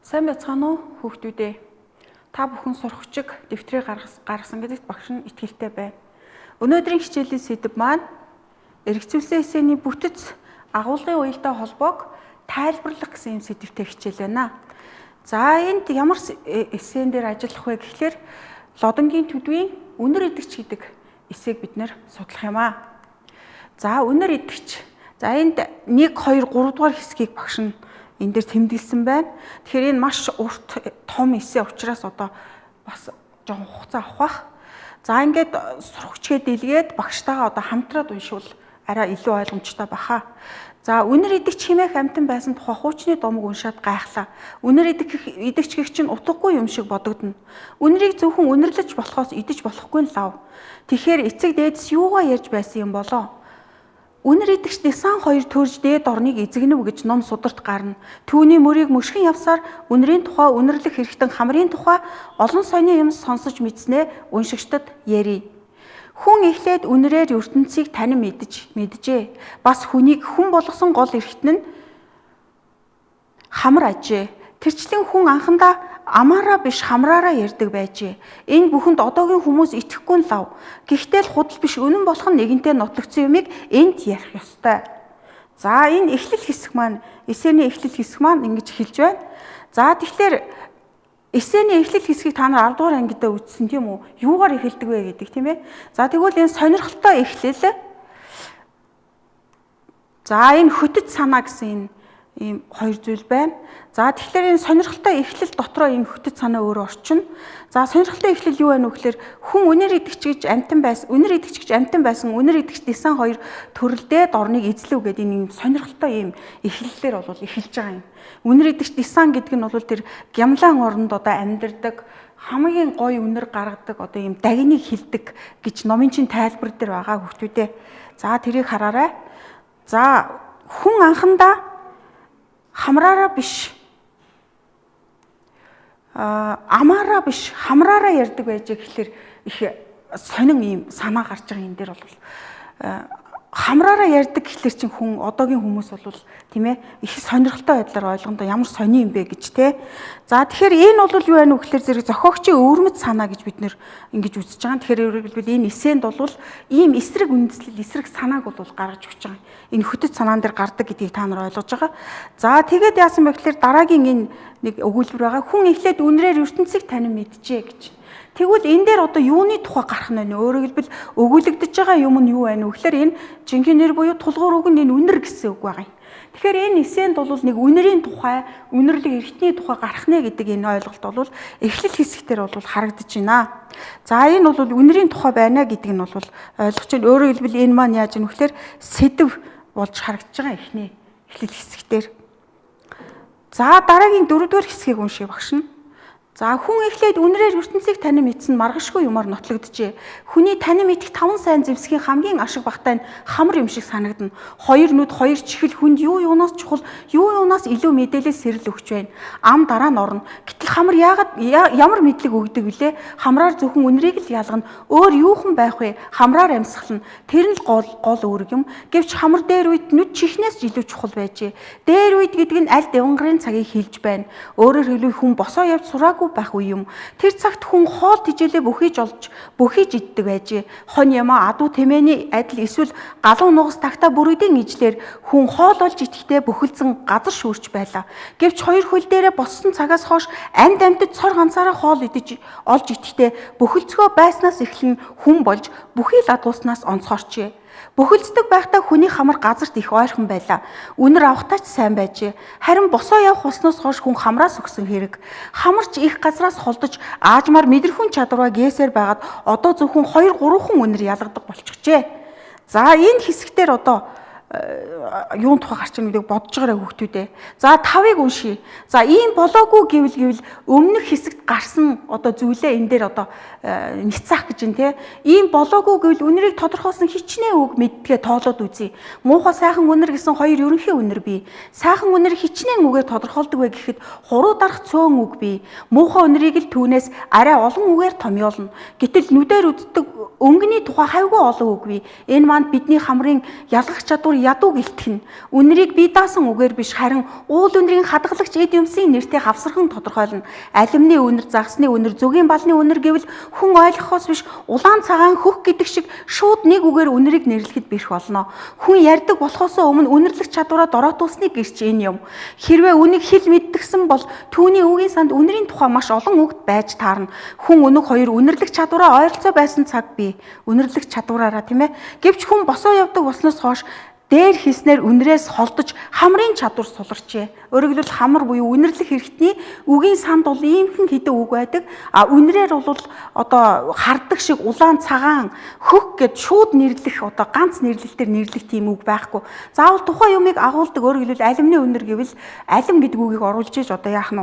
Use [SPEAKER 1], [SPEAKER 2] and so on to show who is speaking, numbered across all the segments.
[SPEAKER 1] Сайн байцгаана уу хүүхдүүдээ. Та бүхэн сурахчиг дэвтрээ гаргасан гэдэгт багш нь итгэлтэй байна. Өнөөдрийн хичээлийн сэдэв маань эргэцүүлсэн эсээний бүтэц агуулгын уялдаа холбоог тайлбарлах гэсэн юм сэдэвтэй хичээл байна. За энд ямар эссэн дээр ажиллах вэ гэхлээр лодонгийн төдвийн үнэр идэгч гэдэг эсээг бид нэр судлах юм аа. За үнэр идэгч. За энд 1, 2, 3 дугаар хэсгийг багш нь энэ дээр тэмдэглэсэн байна. Тэгэхээр энэ маш урт том эссе учраас одоо бас жоохон хугацаа авах бах. За ингээд сурахчгээ дэлгээд багштайгаа одоо хамтраад уншвал арай илүү ойлгомжтой баха. За үнэр идэгч хэмээх амтан байсан тухай хуучны домог уншаад гайхлаа. Үнэр идэгч гэх чинь утгагүй юм шиг бодогдно. Үнэрийг зөвхөн үнэрлэж болохоос идэж болохгүй нь лав. Тэгэхээр эцэг дээдэс юугаа ярьж байсан юм болоо? Үнэр идэгч Десан 2 төрж дээд орныг эзэгнэв гэж ном сударт гарна. Түүний мөрийг мөшгөн явсаар үнэрийн тухай үнэрлэх хэрэгтэн хамрын тухай олон соёны юм сонсож мэдснээ уншигчдад ярий. Хүн эхлээд үнэрээр ертөнцийг танин мэджээ. Бас хүнийг хүн болгосон гол эрхтэн нь хамар ажээ. Тэрчлэн хүн анхандаа амаараа биш хамраараа ярьдаг байжээ. Энэ бүхэнд одоогийн хүмүүс итгэхгүй нь лав. Гэхдээ л худал биш үнэн болох нь нэгэнтээ нотлогдсон юмыг энд ярих ёстой. За энэ эхлэл хэсэг маань эсээний эхлэл хэсэг маань ингэж хэлж байна. За тэгэхээр эсээний эхлэл хэсгийг та нар 10 дугаар ангидаа үзсэн тийм үү? Юугаар эхэлдэг вэ гэдэг тийм ээ. За тэгвэл энэ сонирхолтой эхлэл. За энэ хөтөц санаа гэсэн ийм хоёр зүйл байна. За тэгэхээр энэ сонирхолтой эхлэл дотроо энэ хөтөц санаа өөрөө орчин. За сонирхолтой эхлэл юу байна вэ гэхээр хүн үнэр идэгч гэж амтан байсан. Үнэр идэгч гэж амтан байсан. Үнэр идэгч Десан 2 төрөлдөөд орныг эзлэв гэдэг энэ сонирхолтой ийм эхлэлээр бол эхэлж байгаа юм. Үнэр идэгч Десан гэдэг нь бол тэр гямлаан оронд одоо амьдардаг хамгийн гоё үнэр гаргадаг одоо ийм дагныг хилдэг гэж номын чин тайлбар дээр байгаа хүүхдүүдээ. За тэрийг хараарай. За хүн анхандаа хамраараа биш амаараа биш хамраараа ярьдаг байжээ гэхэлэр их сонин ийм санаа гарч байгаа энэ дээр бол хамраараа ярьдаг гэхэлэр чинь хүн одоогийн хүмүүс бол тийм ээ их сонирхолтой байдлаар ойлгондоо ямар сони юм бэ гэж те. За тэгэхээр энэ бол юу байна вэ гэхэлэр зэрэг зохиогчийн өвөрмөц санаа гэж бид нэр ингэж үзэж байгаа. Тэгэхээр энэ эссэнд бол ийм эсрэг үндэслэл эсрэг санааг бол гаргаж өгч байгаа. Энэ хөтөц санаан дээр гардаг гэдгийг та нар ойлгож байгаа. За тэгээд яасан бэ гэхэлэр дараагийн энэ нэг өгүүлбэр байгаа. Хүн эхлээд үнрээр ертөнцийг танин мэджээ гэж. Тэгвэл энэ дээр одоо юуны тухай гарах нь вэ? Өөрөөр хэлбэл өгүүлэгдэж байгаа юм нь юу байна вэ гэхээр энэ жинхэнэ нэр буюу тулгуур үг нь энэ үнэр гэсэн үг байгаа юм. Тэгэхээр энэ эссэнд бол нэг үнэрийн тухай, үнэрлэг эрхтний тухай гарах нэ гэдэг энэ ойлголт бол эхлэл хэсэгтэр бол харагдаж байна. За энэ бол үнэрийн тухай байна гэдэг нь бол ойлгож байна. Өөрөөр хэлбэл энэ маань яаж юм гэхээр сэдэв болж харагдаж байгаа эхний эхлэл хэсэгтэр. За дараагийн 4 дугаар хэсгийг уншия багш нь. За хүн эхлээд үнрээр ертөнцийг танин мэдсэн маргашгүй юмар нотлогджээ. Хүний танин мэдэх 5 сайн зэвсгийн хамгийн ашиг багтай нь хамар юм шиг санагдана. 2 нүд 2 чихэл хүнд юу юунаас чухал, юу юунаас илүү мэдээлэл сэрэл өгч байна. Ам дараа нь орно. Гэтэл хамар ямар мэдлэг өгдөг вүлээ? Хамраар зөвхөн үнрийг л ялгана. Өөр юухан байх вэ? Хамраар амьсгална. Тэр нь гол үүрэг юм. Гэвч хамар дээр үед нүд чихнээс илүү чухал байжээ. Дээр үед гэдэг нь аль дэвангарын цагийг хилж байна. Өөрөөр хэлбэл хүн босоо явж сураагүй байх үе юм. Тэр цагт хүн хоол тижээлээ бүхийж олж бүхийж иддэг байжээ. Хон ямаа адуу тэмээний адил эсвэл галуу нугас тагтаа бүрүүдийн ижлэр хүн хоол олж идэхдээ бүхэлдсэн газар шүүрч байлаа. Гэвч 2 хөл дээрээ боссон цагаас хойш амьд амьтад цор ганцаараа хоол идэж олж идэхдээ бүхэлцгөө байснаас эхлэн хүн болж бүхий л адууснаас онцгорчээ. Бүхэлддэг байхдаа хүний хамар газарт их ойрхон байлаа. Үнэр авахтаа ч сайн байжээ. Харин босоо явах болсноос хойш хүн хамраас өгсөн хэрэг. Хамарч их газраас холдож аажмаар мэдрэхүн чадвараа гээсээр байгаад одоо зөвхөн 2 3хан үнэр ялгадаг болчихжээ. За энэ хэсэгтэр одоо юун тухай гарч ирнэ гэдгийг бодож байгаарай хүүхдүүдээ. За 5-ыг уншия. За ийм болоогүй гэвэл өмнөх хэсэгт гарсан одоо зүйлээ энэ дээр одоо ницаах гэж байна те. Ийм болоогүй гэвэл үнэрийг тодорхойлсон хичнээн үг мэддгээ тоолоод үзье. Муухай сайхан үнэр гэсэн 2 ерөнхий үнэр бий. Сайхан үнэр хичнээн үгээр тодорхойлдог вэ гэхэд 3 дарах цөөн үг бий. Муухай үнэрийг л түүнээс арай олон үгээр томьёолно. Гэтэл нүдээр үздэг өнгөний тухай хавьгүй олон үг бий. Энэ манд бидний хамрын ялгах чадвар ядуу гэлтэх нь үнэрийг бие даасан үгээр биш харин уул үнэрийн хадгалагч эд юмсын нэртэй хавсархан тодорхойлно. Алимны үнэр, загсны үнэр, зүгийн балны үнэр гэвэл хүн ойлгохоос биш улаан цагаан хөх гэдэг шиг шууд нэг үгээр үнэрийг нэрлэхэд бэрх болно. Хүн ярьдаг болохоос өмнө үнэрлэх чадвараа дороотуулсныг гэрч энэ юм. Хэрвээ үнийг хэл мэддэгсэн бол түүний үгийн санд үнэрийн тухай маш олон үгт байж таарна. Хүн өнөг хоёр үнэрлэх чадвараа ойролцоо байсан цаг бий. Үнэрлэх чадвараараа тийм ээ. Гэвч хүн босоо явдаг болсноос хойш дээр хийснээр үнрээс холдож хамрын чадвар суларчээ. Өөрөөр хэлбэл хамар буюу үнэрлэх хэрэгтний үгийн санд бол иймхэн хэдэн үг байдаг. А үнрээр бол одоо хардаг шиг улаан цагаан хөх гэд шууд нэрлэх одоо ганц нэрлэлтээр нэрлэх тийм үг байхгүй. Заавал тухайн юмыг агуулдаг өөрөөр хэлбэл алимны үнэр гэвэл алим гэдэг үгийг оруулж иж одоо яах нь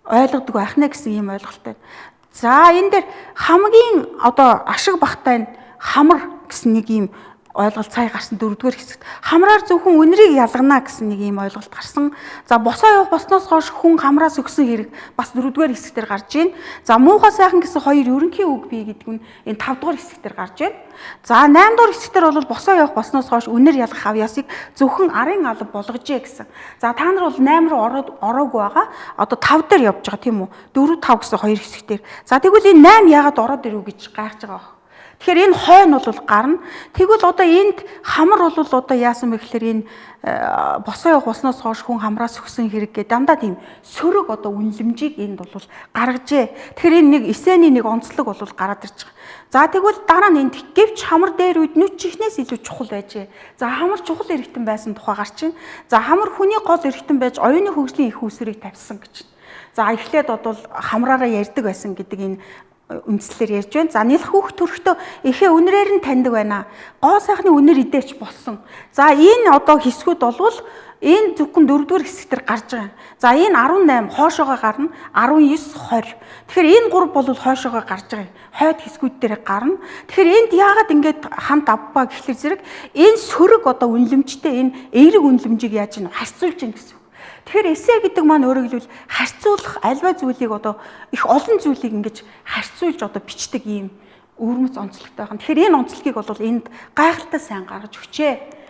[SPEAKER 1] ойлгодог байх нэ гэсэн ийм ойлголттой. За энэ дээр хамгийн одоо ашиг багтай нь хамар гэсэн нэг ийм ойлголт сая гарсан 4-р хэсэгт хамраар зөвхөн үнэрийг ялгана гэсэн нэг ийм ойлголт гарсан. За босоо явах босноос хойш хүн хамраас өгсөн хэрэг бас 4-р хэсэгтэр гарч байна. За муухай сайхан гэсэн хоёр ерөнхий үг бий гэдэг нь энэ 5-р хэсэгтэр гарч байна. За 8-р хэсэгтэр бол босоо явах босноос хойш үнэр ялгах авьяасыг зөвхөн арын алба болгожээ гэсэн. За та нар бол 8 руу ороогүй байгаа. Одоо 5 дээр явж байгаа тийм үү? 4 5 гэсэн хоёр хэсэгтэр. За тэгвэл энэ 8 яагаад ороод ирв гэж гайхаж байгаа вэ? Тэгэхээр энэ хойно бол гарна. Тэгвэл одоо энд хамар бол одоо яасан бэ гэхээр энэ босоо явах босноос хойш хүн хамраас өгсөн хэрэг гэдэг дандаа тийм сөрөг одоо үнэлэмжийг энд бол гаргажээ. Тэгэхээр энэ нэг эсэний нэг онцлог бол гараад ирж байгаа. За тэгвэл дараа нь энд гэвч хамар дээр үед нүд чихнээс илүү чухал байжээ. За хамар чухал эргэтэн байсан тухай гарч байна. За хамар хүний гол эргэтэн байж оюуны хөгжлийн их үүсвэрийг тавьсан гэж. За эхлээд бол хамраараа ярьдаг байсан гэдэг энэ үндслээр ярьж байна. За нэлэх хүүхд төрөхдөө эхээ үнрээр нь таньдаг байна. Гоо сайхны үнэр идээч болсон. За энэ одоо хэсгүүд болвол энэ зөвхөн 4-р хэсэгтэр гарч байгаа. За энэ 18 хоошоогоо гарна, 19 20. Тэгэхээр энэ 3 бол хоошоогоо гарч байгаа. Хойд хэсгүүд дээр гарна. Тэгэхээр энд яагаад ингэж хамт авбаа гэхэлэр зэрэг энэ сөрөг одоо үнэлэмжтэй энэ эерэг үнэлэмжийг яаж нь харьцуулж гин гэсэн. Тэгэхээр эссе гэдэг маань өөрөөр хэлбэл харьцуулах альва зүйлийг одоо их олон зүйлийг ингэж харьцуулж одоо бичдэг ийм өвөрмөц онцлогтой байна. Тэгэхээр энэ онцлогийг бол энд гайхалтай сайн гаргаж өгчээ.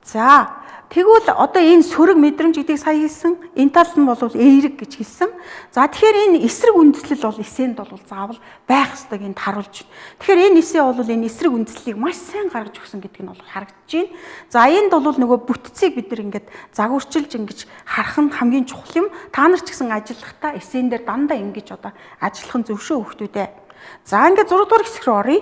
[SPEAKER 1] За тэгвэл одоо энэ сөрөг мэдрэмж гэдгийг сая хэлсэн. Энэ тал нь бол эерэг гэж хэлсэн. За тэгэхээр энэ эсрэг үндэслэл бол эсэнд бол заавал байх ёстойг энд харуулж байна. Тэгэхээр энэ эссе бол энэ эсрэг үндэслэлийг маш сайн гаргаж өгсөн гэдэг нь бол харагдаж байна. За энд бол нөгөө бүтцийг бид нар ингээд загварчилж ингэж харах нь хамгийн чухал юм. Та нар ч гэсэн ажиллахдаа эссен дээр дандаа ингэж одоо ажиллах нь зөв шүү хүүхдүүдээ. За ингээд 6-р хэсэг рүү оръё.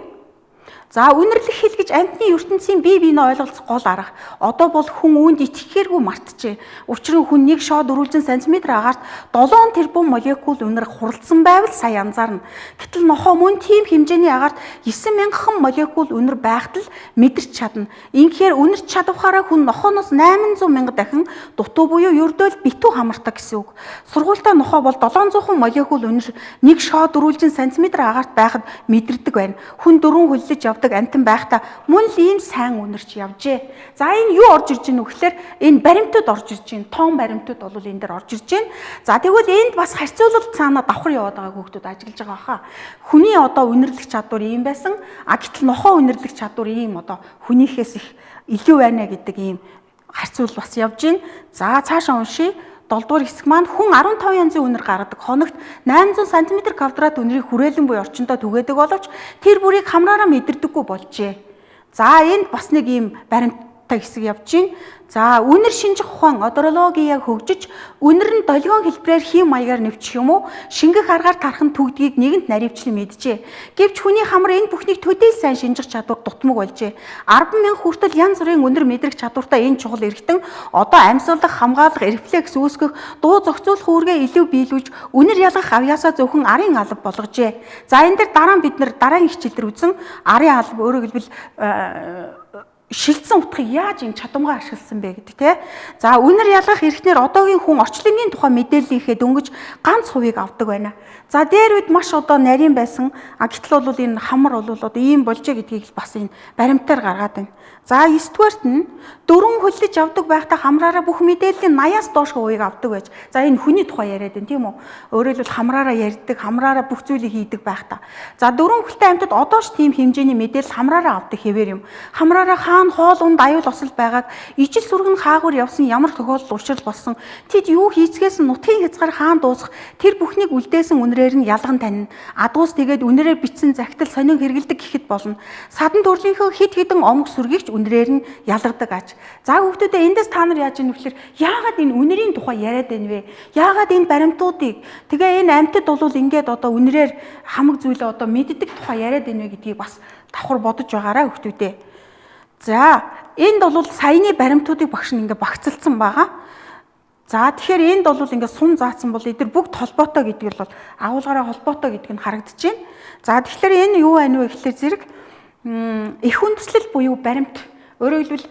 [SPEAKER 1] За үнэрлэх хэл гэж амьтны ертөнцийн бие биенээ ойлголцох гол арга. Одоо бол хүн үүнд итгэхээргүй мартжээ. Учир нь хүн нэг шоод өрүүлжин сантиметр агаарт 7 тэрбум молекул үнэр хуралдсан байвал сая анзаарна. Гэтэл нохоо мөн тийм хэмжээний агаарт 9,000 молекул үнэр байхад л мэдэрч чадна. Инхээр үнэрч чадвахаараа хүн нохооноос 800,000 дахин дутуу буюу ердөөл битүү хамардаг гэсэн үг. Сургуультай нохоо бол 700 молекул үнэр нэг шоод өрүүлжин сантиметр агаарт байхад мэдэрдэг байна. Хүн дөрвөн хөллөж явдаг амтан байхдаа мөн л ийм сайн үнэрч явжээ. За энэ юу орж ирж гэнэ вэ гэхээр энэ баримтууд орж ирж байна. Тоон баримтууд бол энэ дээр орж ирж байна. За тэгвэл энд бас харьцуулалт цаанаа давхар яваад байгаа хүүхдүүд ажиллаж байгаа хаа. Хүний одоо үнэрлэх чадвар ийм байсан. Гэтэл нохоо үнэрлэх чадвар ийм одоо хүнийхээс их илүү байна гэдэг ийм харьцуул бас явж байна. За цаашаа уншия. 7-р хэсэг маань хүн 15 янзын үнэр гаргадаг. Хоногт 800 см2 үнэрийг хүрээлэн буй орчиндөө түгээдэг боловч тэр бүрийг хамраараа мэдэрдэггүй болжээ. За энд бас нэг ийм баримттай хэсэг явж байна. За үнэр шинжих ухаан одорологияг хөгжиж үнэр нь долгион хэлбэрээр хим маягаар нэвчих юм уу шингэх аргаар тархан түгдгийг нэгэнт наривчлан мэджээ. Гэвч хүний хамар энэ бүхнийг төдий сайн шинжих чадвар дутмаг болжээ. 10,000 хүртэл янз бүрийн үнэр мэдрэх чадвартай энэ чухал эргэтэн одоо амьсгалах, хамгаалах, рефлекс үүсгэх, дуу зохицуулах үүргээ илүү биелүүлж үнэр ялгах авьяасаа зөвхөн арын алба болгожээ. За энэ дээр дараа нь бид нэр дараагийн хичээлээр үзэн арын алба өөрөөр хэлбэл шилдсэн утгыг яаж энэ чадамгаа ашигласан бэ гэдэг тий. За үнэр ялгах эрхнэр одоогийн хүн орчлонгийн тухай мэдээллийнхээ дөнгөж ганц хувийг авдаг байна. За дээр үед маш одоо нарийн байсан. Гэтэл бол энэ хамар бол одоо ийм болжээ гэдгийг бас энэ баримтаар гаргаад байна. За 9-дүгээрт нь дөрвөн хөллөж авдаг байхдаа хамраараа бүх мэдээллийн 80-аас доош хувийг авдаг байж. За энэ хүний тухай яриад байна тийм үү? Өөрөөр хэлбэл хамраараа ярьдаг, хамраараа бүх зүйлийг хийдэг байхдаа. За дөрвөн хөлтэй амьтад одоо ч тийм хэмжээний мэдээлэл хамраараа авдаг хэвээр юм. Хамраараа хаана хоол унд аюул осол байгааг, ижил сүргэн хаагур явсан ямар тохиолдол учрал болсон, тэд юу хийцгээс нутгийн хязгаар хаан дуусах, тэр бүхнийг үлдээсэн үнрээр нь ялган танина. Адуус тэгээд үнрээр бичсэн захидал сонин хэрэгэлдэг гэхэд болно. Садан төрлийнхөө хид хідэн омог сүргийч үнрээр нь ялгадаг аж. За хүүхдүүдээ эндээс та нар яаж ийм вэхлээр яагаад энэ үнэрийн тухай яриад байна вэ? Яагаад энэ баримтуудыг тэгээ энэ амьтад бол ингээд одоо үнрээр хамаг зүйлээ одоо мэддэг тухай яриад байна вэ гэдгийг бас давхар бодож байгаарай хүүхдүүдээ. За энд бол саяны баримтуудыг багш нь ингээд багцалсан байгаа. За тэгэхээр энд бол ингээд сум заасан бол эдгээр бүгд холбоотой гэдэг нь бол агуулгаараа холбоотой гэдэг нь харагдаж байна. За тэгэхээр энэ юу байна вэ гэхэлэр зэрэг их үндэслэл буюу баримт. Өөрөөр хэлбэл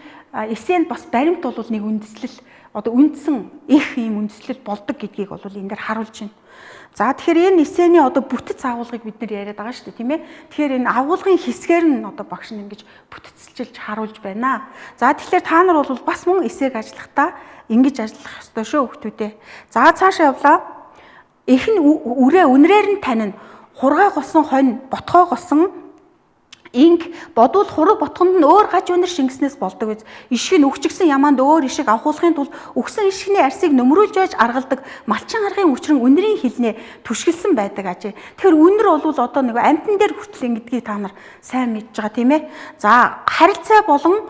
[SPEAKER 1] эсэнд бас баримт бол нэг үндэслэл одоо үндсэн их ийм үндэслэл болдог гэдгийг бол энэ дээр харуулж байна. За тэгэхээр энэ эсэний одоо бүтэц агуулгыг бид нэр яриад байгаа шүү дээ, тийм ээ. Тэгэхээр энэ агуулгын хэсгээр нь одоо багш нь ингэж бүтцэлж харуулж байна. За тэгэхээр та нар бол бас мөн эсэг ажиллахдаа ингэж ажиллах ёстой шүү хүүхдүүдээ. За цаашаа явлаа. Их нь үрээ үнрээр нь танина. Хургаа голсон хонь, ботгоо голсон инг бодвол хураг ботгонд нь өөр гаж үнэр шингэснээс болдог биз. Ишиг нь өгчгсөн ямаанд өөр ишиг авахуулахын тулд өгсөн ишигний арсыг нөмрүүлж байж аргалдаг малчин аргын өчрөн үнэрийн хилнээ түшгэлсэн байдаг ажээ. Тэгэхээр үнэр бол одоо нэг амтан дээр хүртэл ингэдгийг та нар сайн мэдж байгаа тийм ээ. За харилцаа болон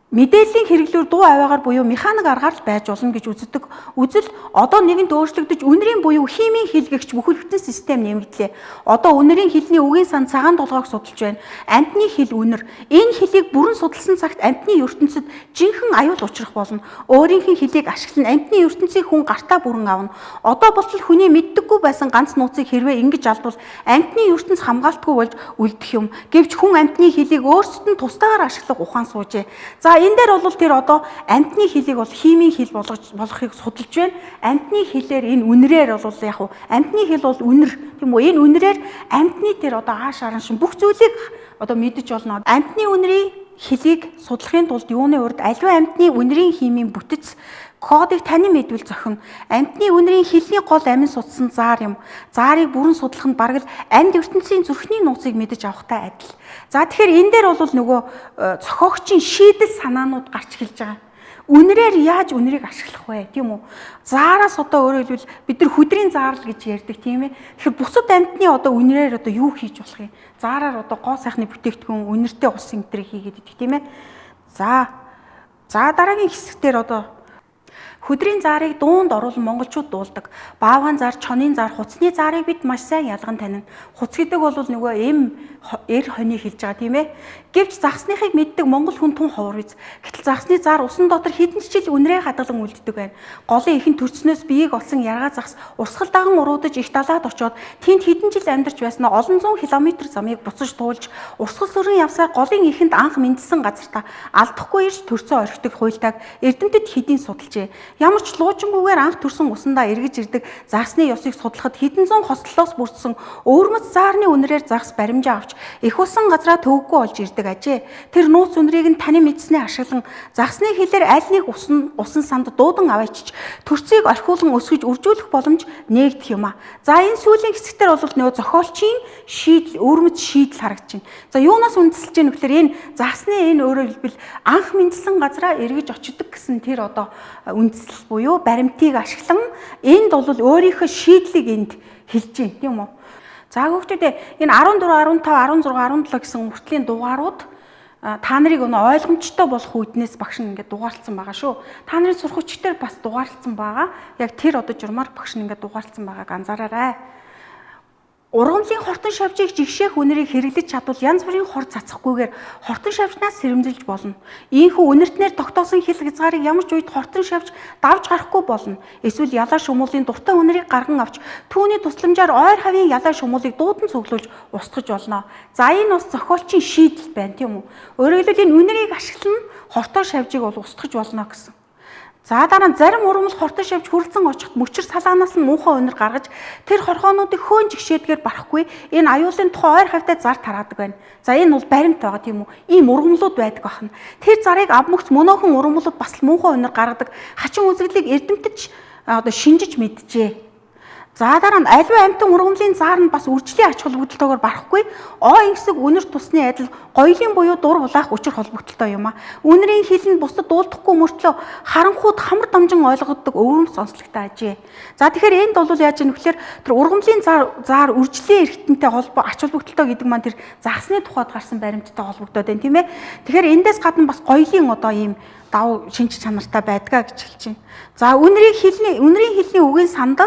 [SPEAKER 1] мэдээллийн хэрэглүүр дуу аваагаар буюу механик аргаар л байж болно гэж үздэг. Үзэл одоо нэгэнт өөрчлөгдөж үнэрийн буюу химийн хэлгэгч бүхэл бүтэн систем нэмэгдлээ. Одоо үнэрийн хэлний үгийн сан цагаан толгойг судалж байна. Амьтны хэл үнэр. Энэ хэлийг бүрэн судалсан цагт амьтны ертөнцид жинхэнэ аюул учрах болно. Өөрийнх нь хэлийг ашиглан амьтны ертөнцийг хүн гартаа бүрэн авна. Одоо болтол хүний мэддэггүй байсан ганц нууцыг хэрвээ ингэж алдвал амьтны ертөнц хамгаалтгүй болж үлдэх юм. Гэвч хүн амьтны хэлийг өөрсдөд нь тусдаагаар ашиглах ухаан суужээ. За энэ дээр бол тэр одоо амьтны хэлийг бол химийн хэл болгохыг судалж байна. Амьтны хэлээр энэ үнрээр бол яг уу амьтны хэл бол үнэр тийм үү? Энэ үнрээр амьтны тэр одоо ааш аран шин бүх зүйлийг одоо мэдэж болно. Амьтны үнрийн хэлийг судлахын тулд юуны урд аливаа амьтны үнрийн химийн бүтэц кодыг танин мэдвэл зохино. Амьтны үнрийн хэлний гол амин судсан заар юм. Заарыг бүрэн судлах нь бараг л амьд ертөнцийн зүрхний нууцыг мэдэж авахтай адил. За тэгэхээр энэ дээр бол нөгөө зохиогчийн шийдэл санаанууд гарч эхэлж байгаа. Үнрээр яаж үнрийг ашиглах вэ, тийм үү? Заараас одоо өөрөөр хэлбэл бид нар хүдрийн заарал гэж ярьдаг, тийм ээ. Тэгэхээр бусад амьтны одоо үнрээр одоо юу хийж болох юм? Заараар одоо гоо сайхны бүтээгдэхүүн үнэртэй ус энтрийг хийгээд идэх, тийм ээ. За дараагийн хэсгээр одоо хөдрийн заарыг дуунд оруулан монголчууд дуулдаг. Баавган заар, чонын заар, хуцсны заарыг бид маш сайн ялган танина. Хуц гэдэг бол нөгөө эр хоньыг хэлж байгаа тийм ээ. Гэвч загсныхыг мэддэг монгол хүн тун ховор биз. Гэтэл загсны заар усан дотор хэдэн ч жил үнрээ хадгалан үлддэг байна. Голын ихэн төрцнөөс биеийг олсон яргаа загс урсгал даган уруудаж их далаад очоод тэнд хэдэн жил амьдарч байснаа олон зуун километр замыг буцаж туулж урсгал сүрэн явсаар голын ихэнд анх мэндэлсэн газартаа алдахгүй ирж төрцөө орхидог хуйлтайг эрдэмтэд хэдийн судалжээ. Ямар ч луужингүйгээр анх төрсөн усандаа эргэж ирдэг загсны ёсыг судлахад хэдэн зуун хослолоос бүрдсэн өвөрмөц заарны үнрээр загс баримжаа авч их усан газраа төвөггүй болж ирдэг ажээ. Тэр нууц үнрийг нь таны мэдснээ ашиглан загсны хэлээр аль нэг усан санд дуудан аваачиж төрцийг орхиулан өсгөж үржүүлэх боломж нээгдэх юм а. За энэ сүүлийн хэсэгтэр бол нөгөө зохиолчийн шийдэл өвөрмөц шийдэл харагдаж байна. За юунаас үндэслэж байна гэхээр энэ загсны энэ өөрөөр хэлбэл анх мэндэлсэн газраа эргэж очдог гэсэн тэр одоо үндэслэл буюу баримтыг ашиглан энд бол өөрийнхөө шийдлийг энд хэлж байна тийм үү. За хүүхдүүдээ энэ 14, 15, 16, 17 гэсэн үртлийн дугаарууд та нарыг ойлгомжтой болох үүднээс багш нь ингээд дугаарлцсан байгаа шүү. Та нарын сурах хүчээр бас дугаарлцсан байгаа. Яг тэр одоо журмаар багш нь ингээд дугаарлцсан байгааг анзаараарай. Ургамлын хортон шавжийг жигшээх үнэрийг хэрэглэж чадвал янз бүрийн хор цацахгүйгээр хортон шавжнаас сэрэмжилж болно. Ийхүү үнэртнээр тогтоосон хил хязгаарыг ямар ч үед хортон шавж давж гарахгүй болно. Эсвэл ялаа шумуулын дуртай үнэрийг гарган авч түүний тусламжаар ойр хавийн ялаа шумуулыг дуудан цуглуулж устгаж болно. За энэ бас зохиолчийн шийдэл байна тийм үү? Өөрөөр хэлбэл энэ үнэрийг ашиглан хортон шавжийг бол устгаж болно гэсэн. За дараа нь зарим ургамал хортон шавж хүрлцэн очиход мөчр салаанаас нь муухай үнэр гаргаж тэр хорхоонуудыг хөөн жигшээдгээр барахгүй энэ аюулын тухай ойр хавьтай зар тараадаг байна. За энэ бол баримт байгаа тийм үү? Ийм ургамлууд байдаг бахна. Тэр зарыг авмөгц мөнөөхөн ургамлууд бас муухай үнэр гаргадаг хачин үзэгдлийг эрдэмтэж одоо шинжиж мэджээ. За дараа нь аливаа амьтан ургамлын заар нь бас үржлийн ач холбогдолтойгоор барахгүй. Ой ингэсэг үнэр тусны адил гоёлын буюу дур улаах учир холбогдолтой юм а. Үнэрийн хил нь бусдад дуулдахгүй мөртлөө харанхууд хамар дамжин ойлгогддог өвөрмц онцлогтой ажээ. За тэгэхээр энд бол яаж юм гэхээр тэр ургамлын заар үржлийн эргэтэнтэй холбоо ач холбогдолтой гэдэг маань тэр загсны тухайд гарсан баримттай холбогдоод байна тийм ээ. Тэгэхээр эндээс гадна бас гоёлын одоо ийм давуу шинж чанартай байдгаа гэж хэлж байна. За үнэрийн хилний үгийн санд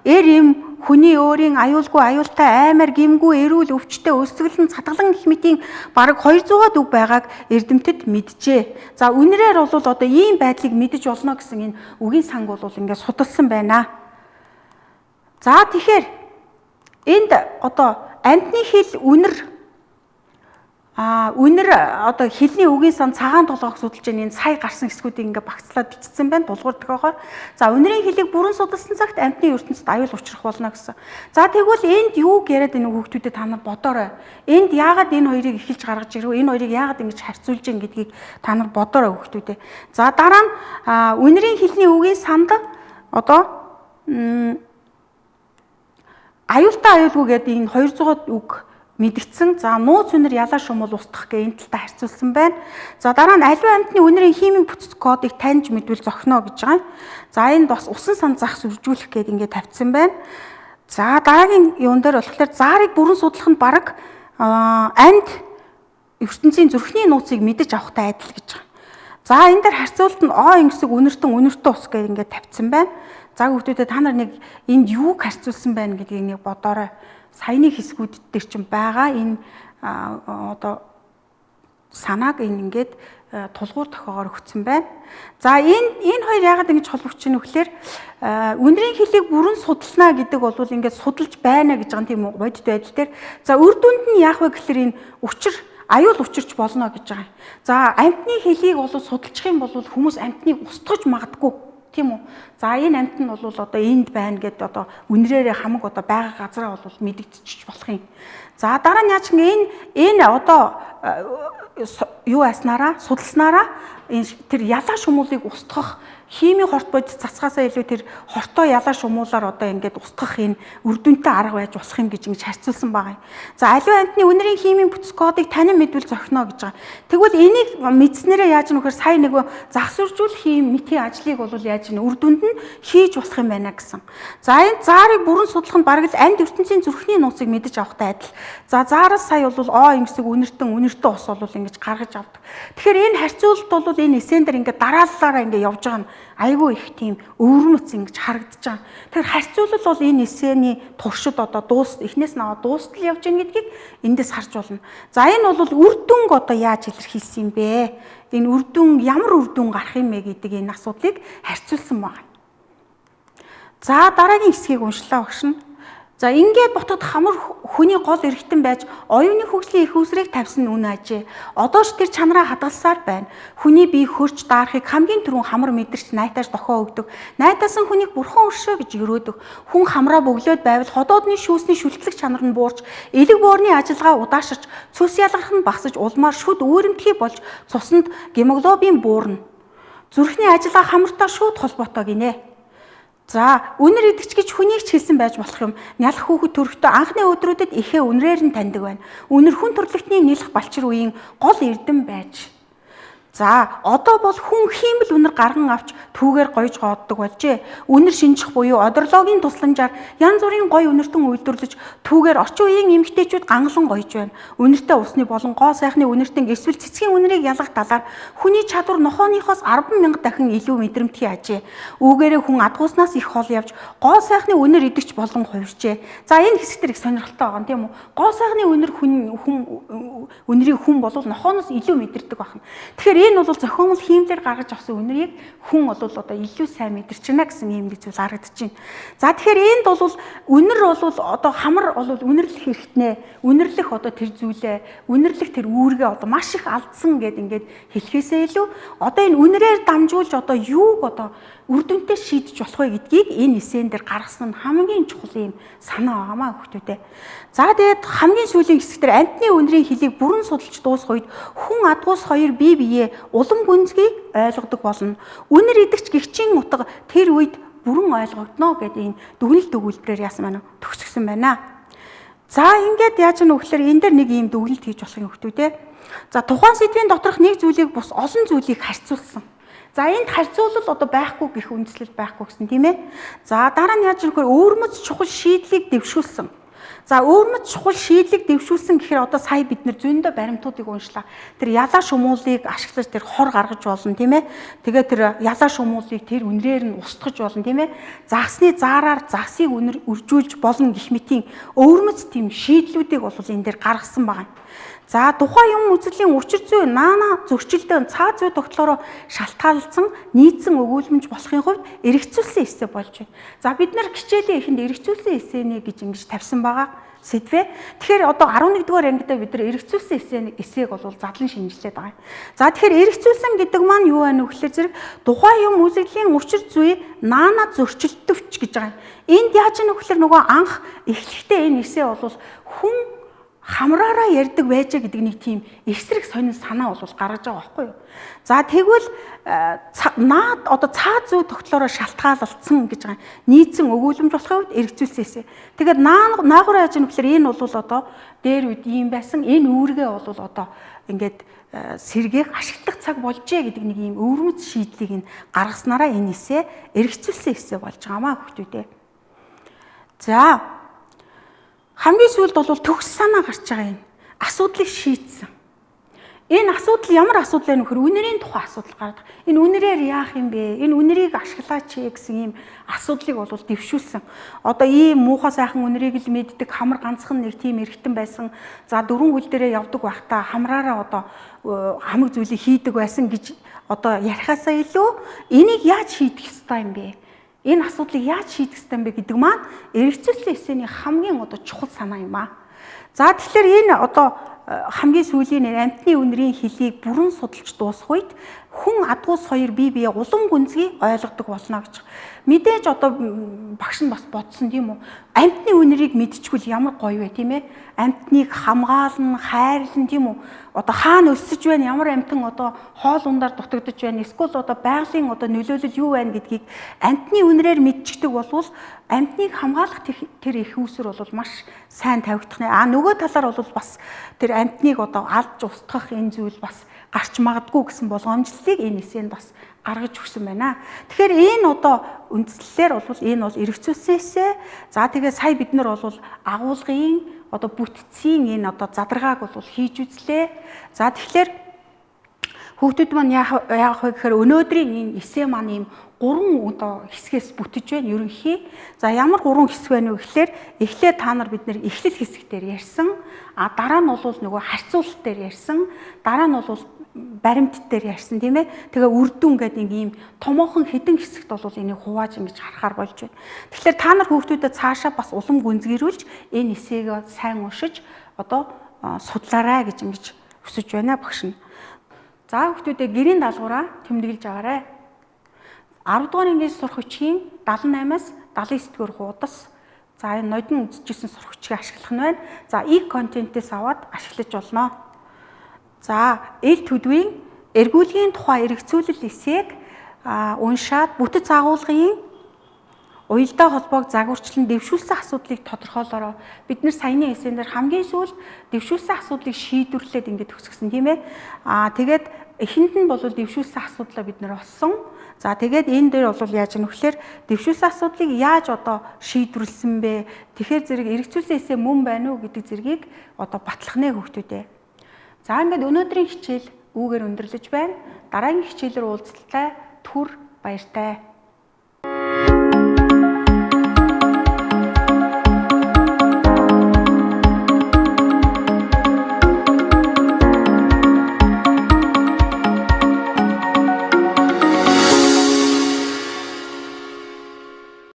[SPEAKER 1] им хүний өөрийн аюулгүй аюултай аймаар гимгүй эрүүл өвчтэй өсгөлн цатгалан гэх мэтийн бараг 200-аад үг байгааг эрдэмтэд мэджээ. За үнэрээр бол одоо ийм байдлыг мэдэж болно гэсэн энэ үгийн санг бол ингээд судалсан байна. За тэгэхээр энд одоо амьтны хил үнэр одоо хилний үгийн сан цагаан толгойг судалж байгаа энэ сая гарсан хэсгүүдийг ингээ багцлаад бичсэн байна дулгуур тохиогоор. За үнэрийн хилийг бүрэн судалсан цагт амьтны ертөнцид аюул учрах болно гэсэн. За тэгвэл энд юу яриад энэ хүүхдүүдэд та нар бодоорой. Энд яагаад энэ хоёрыг эхэлж гаргаж ирв? Энэ хоёрыг яагаад ингэж харьцуулж ийн гэдгийг та нар бодоорой хүүхдүүдээ. За дараа нь үнэрийн хилний үгийн санд одоо аюултай аюулгүй гэдэг энэ 200 үг мэдгдсэн. За нууц үнэр ялаа шумуул устгах гэх энэ талтай харьцуулсан байна. За дараа нь аливаа амьтны үнэрийн химийн бүтц кодыг таньж мэдвэл зохино гэж байгаа. За энд бас усан сан зах сүржүүлэх гээд ингээд тавьсан байна. За дараагийн юун дээр болохоор заарыг бүрэн судлах нь бараг амьд ертөнцийн зүрхний нууцыг мэдэж авахтай адил гэж байгаа. За энэ дээр харьцуулт нь ингэсэг үнэртэн үнэртэн ус гээд ингээд тавьсан байна. За хүүхдүүдээ та нар нэг энд юуг харьцуулсан байна гэдгийг нэг бодоорой. Саяны хэсгүүд дээр чинь байгаа энэ одоо санааг ингээд тулгуур тохиогоор өгсөн байна. За энэ хоёр яагаад ингэж холбогдож байна вэ гэхээр үнэрийн хилийг бүрэн судална гэдэг бол ингээд судалж байна гэж байгаа тийм үү бодит байдал дээр. За үр дүнд нь яах вэ гэхээр энэ аюул учирч болно гэж байгаа. За амьтны хилийг бол судалчих юм бол хүмүүс амьтныг устгаж магадгүй. Тийм үү. За энэ амьт нь бол одоо энд байна гэдээ одоо үнрээрээ хамаг одоо байгаа газараа бол мэдэгдчих болох юм. За дараа нь яаж энэ одоо юу яснараа судалснараа тэр ялаа шумуулыг устгах химийн хорт бодис цацгаасаа илүү тэр хортоо ялаа шумуулаар одоо ингээд устгах энэ үр дүнтэй арга байж болох юм гэж ингэж харьцуулсан байгаа юм. За аливаа амьтны үнэрийн химийн бүтц кодыг танин мэдвэл зохино гэж байгаа. Тэгвэл энийг мэдснээрээ яаж нөхөр сая нэг зах суржуулах ийм мэтийн ажлыг бол яаж үр дүнд нь хийж болох юм байна гэсэн. За энэ заарыг бүрэн судлах нь бараг л амьд ертөнцийн зүрхний нууцыг мэдэж авахтай адил. За заараас сая бол ингэсэг үнэртэн ус бол ингэж гаргаж авдаг. Тэгэхээр энэ харьцуулалт бол энэ эсэн дээр ингээд дараалалаараа ингээд явж байгаа нь айгүй их тийм өвөрмөц ингэж харагдаж байгаа. Тэгэхээр харьцуулал бол энэ эсэний туршид одоо эхнээс нь аваад дуустал явж байгаа гэдгийг эндээс харж болно. За энэ бол үр дүнг одоо яаж илэрхийлсэн юм бэ? Энэ үр дүн ямар үр дүн гарах юм бэ гэдэг энэ асуудлыг харьцуулсан байна. За дараагийн хэсгийг уншлаа багш нь. За ингээд ботод хамар хүний гол эргэтэн байж оюуны хөгжлийн их усрыг тавьсан үн ажээ. Одоо ч тэр чанараа хадгалсаар байна. Хүний бие хөрч даарахыг хамгийн түрүүн хамар мэдэрч найтаж дохоо өгдөг. Найтасан хүнийг бурхан өршөө гэж өрөөдөг. Хүн хамраа бөглөөд байвал ходоодны шүүсний шүлтлэг чанар нь буурч, элэг боорны ажилгаа удааширч, цус ялгарх нь багсаж улмаар шүд үүрэмтгий болж цуснд гемоглобин буурна. Зүрхний ажилгаа хамартай шууд холбоотой гинэ. За үнэр идэгч гэж хүнийг ч хэлсэн байж болох юм. Нялх хүүхэд төрөхдөө анхны өдрүүдэд ихээ үнрээр нь таньдаг байна. Үнэр хүн төрлөختний нийлэх балчир үеийн гол эрдэм байж. За одоо бол хүн хиймэл үнэр гарган авч түүгээр гойж гооддог болжээ. Үнэр шинжих буюу одорлогийн тусламжаар янз бүрийн гой үнэртэн үйлдвэрлэж түүгээр орчин үеийн эмэгтэйчүүд ганглан гойж байна. Үнэртэй усны болон гоо сайхны үнэртэн эсвэл цэцгийн үнэрийг ялгах талаар хүний чадвар нохооныхоос 10,000 дахин илүү мэдрэмтгий ажээ. Үүгээрээ хүн адгууснаас их хол явж гоо сайхны үнэр идэгч болон хувирчээ. За энэ хэсэг дээр их сонирхолтой байгаа юм тийм үү? Гоо сайхны үнэр үнэрийг хүн бол нохооноос илүү мэдэрдэг байна. Тэгэхээр энэ бол зохиомл хиймлэр гаргаж авсан үнэрийг хүн бол одоо илүү сайн мэдэрч байна гэсэн юм нэг зүйл харагдаж байна. За тэгэхээр энд бол үнэр бол одоо хамар бол үнэрлэх хэрэгтнээ, үнэрлэх одоо тэр зүйлээ, үнэрлэх тэр үүргээ одоо маш их алдсан гэд ингээд хэлхээсээ илүү одоо энэ үнэрээр дамжуулж одоо юуг одоо үр дүнтэй шийдэж болох вэ гэдгийг энэ эсэн дээр гаргасан нь хамгийн чухал юм санаа байгаамаа хүүхдүүдээ. За тэгээд хамгийн сүүлийн хэсгээр амьтны үнэрийн хилийг бүрэн судалж дуусах үед хүн адгуус хоёр бие биеэ улам гүнзгий ойлгодог болно. Үнэр идэгч гэгчийн утга тэр үед бүрэн ойлгогдно гэдэг энэ дүгнэлт өгүүлбэрээр яасан байна уу? Төгсгсөн байна. За ингээд яаж нэ вөхлөр энэ дээр нэг ийм дүгнэлт хийж болох юм хөлтүүдээ. За тухайн сэдвийн доторх нэг зүйлийг бус олон зүйлийг харьцуулсан. За энд харьцуулал одоо байхгүй гэх үндслэл байхгүй гэсэн тийм ээ. За дараа нь яаж нөхөр өвөрмөц чухал шийдлийг дэвшүүлсэн. За өвөрмөц чухал шийдлийг дэвшүүлсэн гэхээр одоо сая бид нэр зөндөө баримтуудыг уншлаа. Тэр ялаа шумуулыг ашиглаж тэр хор гаргаж болно тийм ээ. Тэгээ тэр ялаа шумуулыг тэр үнрээр нь устгаж болно тийм ээ. Загсны заараар загсыг үржүүлж болно гэх мэтийн өвөрмөц тийм шийдлүүдийг бол энэ дээр гаргасан байгаа юм. За тухайн юм үзэгдлийн учир зүй наана зөрчилдөөн цаа зүй тогтлороо шалтгаалсан нийцсэн өгүүлэмж болохын хувьд эргэцүүлсэн эссе болж байна. За бид нар хичээлийн эхэнд эргэцүүлсэн эссэний гэж ингэж тавьсан байгаа сэдвээ. Тэгэхээр одоо 11-р ангидаа бид нар эргэцүүлсэн эссээг бол задлан шинжилээд байгаа юм. За тэгэхээр эргэцүүлсэн гэдэг маань юу вэ нөхлөөр зэрэг тухайн юм үзэгдлийн учир зүй наана зөрчилдөвч гэж байгаа юм. Энд яаж нөхлөөр нөгөө анх эхлэхдээ энэ эссе бол хүн хамраараа ярьдаг байжээ гэдэг нэг тийм эсрэг сонин санаа бол гаргаж байгаа байхгүй юу. За тэгвэл наад одоо цаа зүй тогтлороо шалтгаалсан гэж байгаа. Нийцсэн өгүүлэмж болохын үед эргэцүүлсээсэ. Тэгээд наагур яаж нөхлөр энэ бол одоо дээр үед ийм байсан. Энэ үүргээ бол одоо ингээд сэргээх ашиглах цаг болжээ гэдэг нэг ийм өвөрмөц шийдлийг нь гаргаснараа энэ эсэ эргэцүүлсэн эсэ болж байгаамаа хүүхдүүдээ. За хамгийн сүүлд бол төгс санаа гарч байгаа юм. Асуудлыг шийдсэн. Энэ асуудал ямар асуудал вэ нөхөр? Үнэрийн тухай асуудал гардаг. Энэ үнэрээр яах юм бэ? Энэ үнэрийг ашиглаач гэсэн ийм асуудлыг бол дэвшүүлсэн. Одоо ийм муухай сайхан үнэрийг л мэддэг хамар ганцхан нэг тийм эргэтэн байсан. За дөрвөн хөл дээрээ явдаг байхдаа хамраараа одоо хамаг зүйлийг хийдэг байсан гэж одоо ярихаасаа илүү энийг яаж шийдэх ёстой юм бэ? Энэ асуудлыг яаж шийдэх ёстой юм бэ гэдэг маань эргэцүүлсэн эссэний хамгийн одоо чухал санаа юм аа. За тэгэхээр энэ одоо хамгийн сүүлийн амтны үнэрийн хэлийг бүрэн судалж дуусах үед хүн адгуус хоёр бие бие улам гүнзгий ойлгодог болно гэж. Мэдээж одоо багш нь бас бодсон тийм үү? Амтны үнэрийг мэдчихвэл ямар гоё вэ тийм ээ? Амтныг хамгаална, хайрлна тийм үү? Одоо хаана өссөж байна, ямар амтан одоо хоол ундаар дутагдж байна, эсвэл одоо байгалийн одоо нөлөөлөл юу байна гэдгийг амтны үнэрээр мэдчихдэг болвол амтныг хамгаалах тэр их үүсвэр бол маш сайн тавигдах нэ. Нөгөө талаар бол бас тэр амтныг одоо алж устгах энэ зүйл бас гарч магадгүй гэсэн болгоомжлолыг энэ эсэнд бас гаргаж өгсөн байна. Тэгэхээр энэ одоо үндслэлээр бол энэ бол эргэцүүлсээсээ за тэгээ сая бид нар бол агуулгын одоо бүтцийн энэ одоо задаргааг бол хийж үзлээ. За тэгэхээр хүүхдүүд маань яах вэ гэхээр өнөөдрийн энэ эссе маань ийм 3 одоо хэсгээс бүтэж байна ерөнхий. За ямар 3 хэсэг байна вэ гэхээр эхлээд та нар бид нэр эхлэл хэсэг дээр ярьсан. Дараа нь бол нөгөө харьцуулалт дээр ярьсан. Дараа нь бол баримт дээр ярьсан тийм ээ. Тэгээ үрдүн гэдэг ийм томоохон хідэн хэсэгт бол энийг хувааж ингэж харахаар болж байна. Тэгэхээр та нар хүүхдүүдэд цаашаа бас улам гүнзгийрүүлж энэ эсээг сайн уншиж одоо судлаарай гэж ингэж хүсэж байна багш нь. За хүүхдүүдээ гэрийн даалгавраа тэмдэглэж аваарай. 10 дугаар ангид сурах хүчийн 78-аас 79-р хуудас. За энэ нодон үзчихсэн сурах хүчийг ашиглах нь байна. За контентээс аваад ашиглаж болно. За эл төдвийн эргүүлгийн тухай эргэцүүлэл эсээг уншаад бүтэц агуулгын уялдаа холбоог загварчлан дэвшүүлсэн асуудлыг тодорхойлороо. Бид нар саяны эсэн дээр хамгийн сүүлд дэвшүүлсэн асуудлыг шийдвэрлээд ингэж төгсгсөн тийм ээ. Тэгээд эхэнд нь бол дэвшүүлсэн асуудлаа бид нар олсон. За тэгээд энэ дээр бол яаж нөхлөөр дэвшүүлсэн асуудлыг яаж одоо шийдвэрлсэн бэ? Тэгэхээр зэрэг эргэцүүлсэн эсэ мөн байна уу гэдэг зэргийг одоо батлах нэ хүүхдүүдээ. За ингээд өнөөдрийн хичээл үүгээр өндөрлөж байна. Дараагийн хичээлээр уулзалтаа түр баяртай.